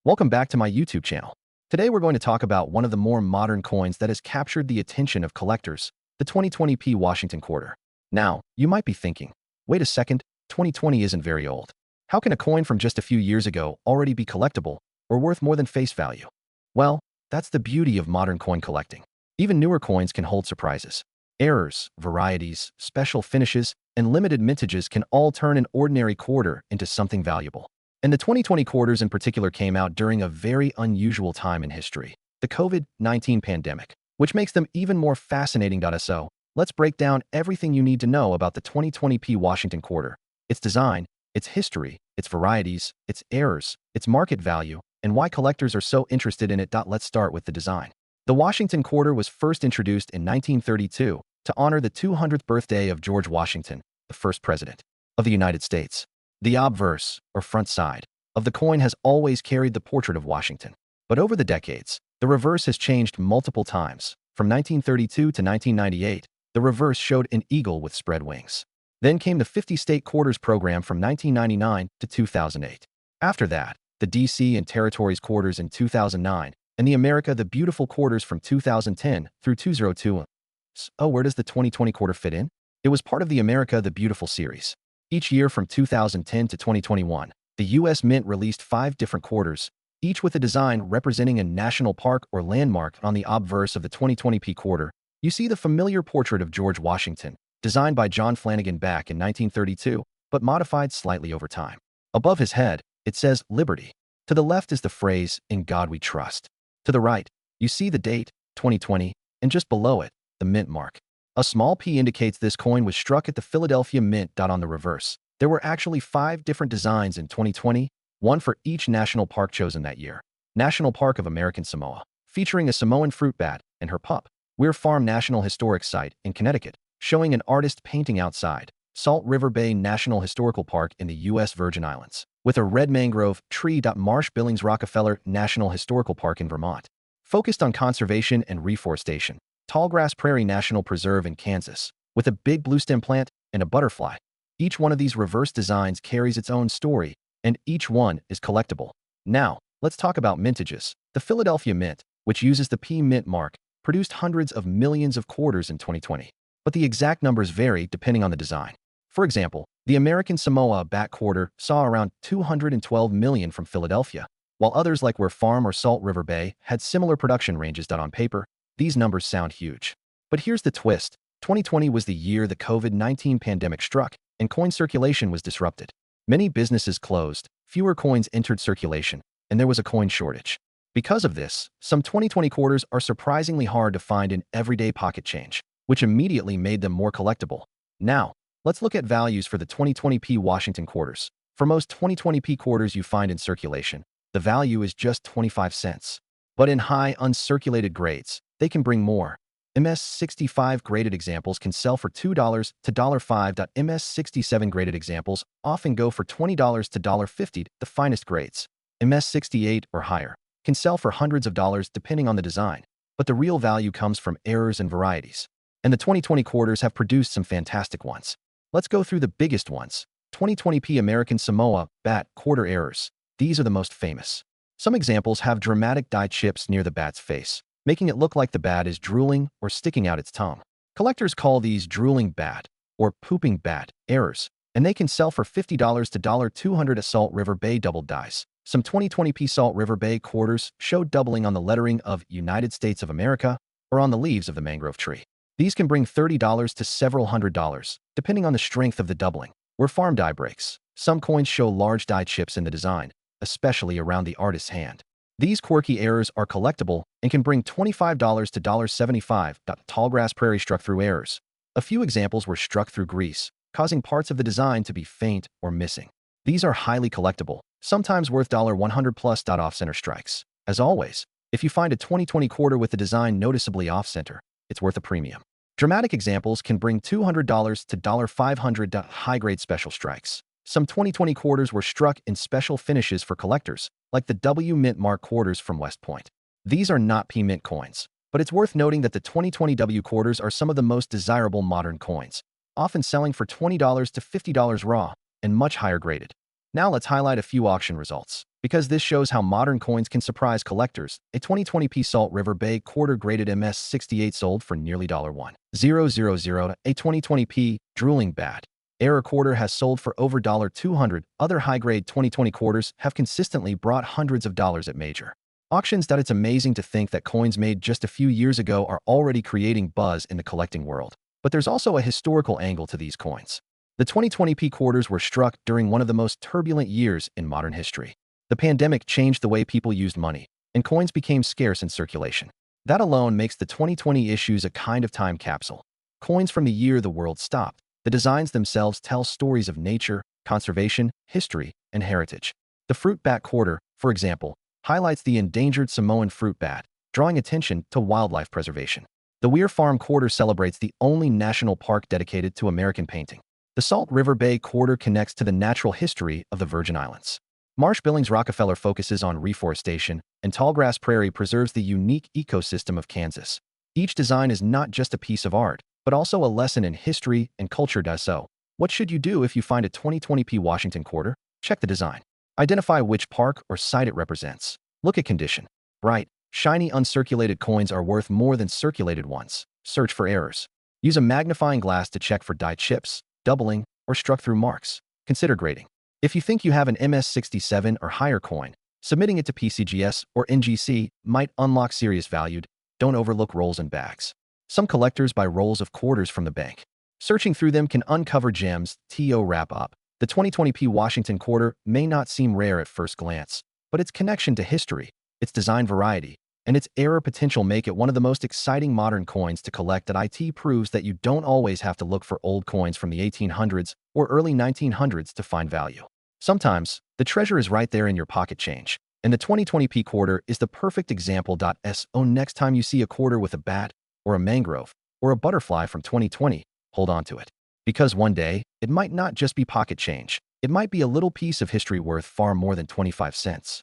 Welcome back to my YouTube channel. Today we're going to talk about one of the more modern coins that has captured the attention of collectors, the 2020p Washington quarter. Now, you might be thinking, wait a second, 2020 isn't very old. How can a coin from just a few years ago already be collectible or worth more than face value? Well, that's the beauty of modern coin collecting. Even newer coins can hold surprises. Errors, varieties, special finishes, and limited mintages can all turn an ordinary quarter into something valuable. And the 2020 quarters in particular came out during a very unusual time in history, the COVID-19 pandemic, which makes them even more fascinating. So, let's break down everything you need to know about the 2020p Washington quarter, its design, its history, its varieties, its errors, its market value, and why collectors are so interested in it. Let's start with the design. The Washington quarter was first introduced in 1932 to honor the 200th birthday of George Washington, the first president of the United States. The obverse, or front side, of the coin has always carried the portrait of Washington. But over the decades, the reverse has changed multiple times. From 1932 to 1998, the reverse showed an eagle with spread wings. Then came the 50-state quarters program from 1999 to 2008. After that, the DC and Territories quarters in 2009, and the America the Beautiful quarters from 2010 through 2021. So where does the 2020 quarter fit in? It was part of the America the Beautiful series. Each year from 2010 to 2021, the U.S. Mint released 5 different quarters, each with a design representing a national park or landmark. On the obverse of the 2020p quarter, you see the familiar portrait of George Washington, designed by John Flanagan back in 1932, but modified slightly over time. Above his head, it says Liberty. To the left is the phrase, "In God We Trust." To the right, you see the date, 2020, and just below it, the mint mark. A small P indicates this coin was struck at the Philadelphia Mint. On the reverse, there were actually 5 different designs in 2020, one for each national park chosen that year. National Park of American Samoa, featuring a Samoan fruit bat and her pup. Weir Farm National Historic Site in Connecticut, showing an artist painting outside. Salt River Bay National Historical Park in the U.S. Virgin Islands, with a red mangrove tree. Marsh Billings Rockefeller National Historical Park in Vermont, focused on conservation and reforestation. Tallgrass Prairie National Preserve in Kansas, with a big bluestem plant and a butterfly. Each one of these reverse designs carries its own story, and each one is collectible. Now, let's talk about mintages. The Philadelphia Mint, which uses the P Mint mark, produced hundreds of millions of quarters in 2020. But the exact numbers vary depending on the design. For example, the American Samoa Bat quarter saw around 212 million from Philadelphia, while others like Weir Farm or Salt River Bay had similar production ranges. On paper, these numbers sound huge. But here's the twist. 2020 was the year the COVID-19 pandemic struck, and coin circulation was disrupted. Many businesses closed, fewer coins entered circulation, and there was a coin shortage. Because of this, some 2020 quarters are surprisingly hard to find in everyday pocket change, which immediately made them more collectible. Now, let's look at values for the 2020p Washington quarters. For most 2020p quarters you find in circulation, the value is just 25 cents. But in high uncirculated grades, they can bring more. MS65 graded examples can sell for $2 to $5. MS67 graded examples often go for $20 to $50. The finest grades, MS68 or higher, can sell for hundreds of dollars depending on the design. But the real value comes from errors and varieties. And the 2020 quarters have produced some fantastic ones. Let's go through the biggest ones. 2020p American Samoa Bat quarter errors. These are the most famous. Some examples have dramatic die chips near the bat's face, making it look like the bat is drooling or sticking out its tongue. Collectors call these drooling bat or pooping bat errors, and they can sell for $50 to $200 at Salt River Bay doubled dies. Some 2020p Salt River Bay quarters show doubling on the lettering of United States of America or on the leaves of the mangrove tree. These can bring $30 to several $100s, depending on the strength of the doubling. Weir Farm die breaks. Some coins show large die chips in the design, especially around the artist's hand. These quirky errors are collectible and can bring $25 to $75. Tallgrass Prairie struck through errors. A few examples were struck through grease, causing parts of the design to be faint or missing. These are highly collectible, sometimes worth $100 plus. Off-center strikes. As always, if you find a 2020 quarter with the design noticeably off-center, it's worth a premium. Dramatic examples can bring $200 to $500. High-grade special strikes. Some 2020 quarters were struck in special finishes for collectors, like the W Mint Mark quarters from West Point. These are not P Mint coins, but it's worth noting that the 2020 W quarters are some of the most desirable modern coins, often selling for $20 to $50 raw and much higher graded. Now let's highlight a few auction results. Because this shows how modern coins can surprise collectors. A 2020p Salt River Bay quarter graded MS68 sold for nearly $1,000. A 2020p drooling bad error quarter has sold for over $200. Other high-grade 2020 quarters have consistently brought hundreds of dollars at major auctions. It's amazing to think that coins made just a few years ago are already creating buzz in the collecting world. But there's also a historical angle to these coins. The 2020p quarters were struck during one of the most turbulent years in modern history. The pandemic changed the way people used money, and coins became scarce in circulation. That alone makes the 2020 issues a kind of time capsule. Coins from the year the world stopped. The designs themselves tell stories of nature, conservation, history, and heritage. The fruit bat quarter, for example, highlights the endangered Samoan fruit bat, drawing attention to wildlife preservation. The Weir Farm quarter celebrates the only national park dedicated to American painting. The Salt River Bay quarter connects to the natural history of the Virgin Islands. Marsh Billings Rockefeller focuses on reforestation, and Tallgrass Prairie preserves the unique ecosystem of Kansas. Each design is not just a piece of art, but also a lesson in history and culture. So, what should you do if you find a 2020p Washington quarter? Check the design. Identify which park or site it represents. Look at condition. Bright, shiny uncirculated coins are worth more than circulated ones. Search for errors. Use a magnifying glass to check for die chips, doubling, or struck through marks. Consider grading. If you think you have an MS67 or higher coin, submitting it to PCGS or NGC might unlock serious value. Don't overlook rolls and bags. Some collectors buy rolls of quarters from the bank. Searching through them can uncover gems. To wrap up, the 2020p Washington quarter may not seem rare at first glance, but its connection to history, its design variety, and its error potential make it one of the most exciting modern coins to collect. It proves that you don't always have to look for old coins from the 1800s or early 1900s to find value. Sometimes, the treasure is right there in your pocket change, and the 2020p quarter is the perfect example. So next time you see a quarter with a bat, or a mangrove, or a butterfly from 2020, hold on to it. Because one day, it might not just be pocket change. It might be a little piece of history worth far more than 25 cents.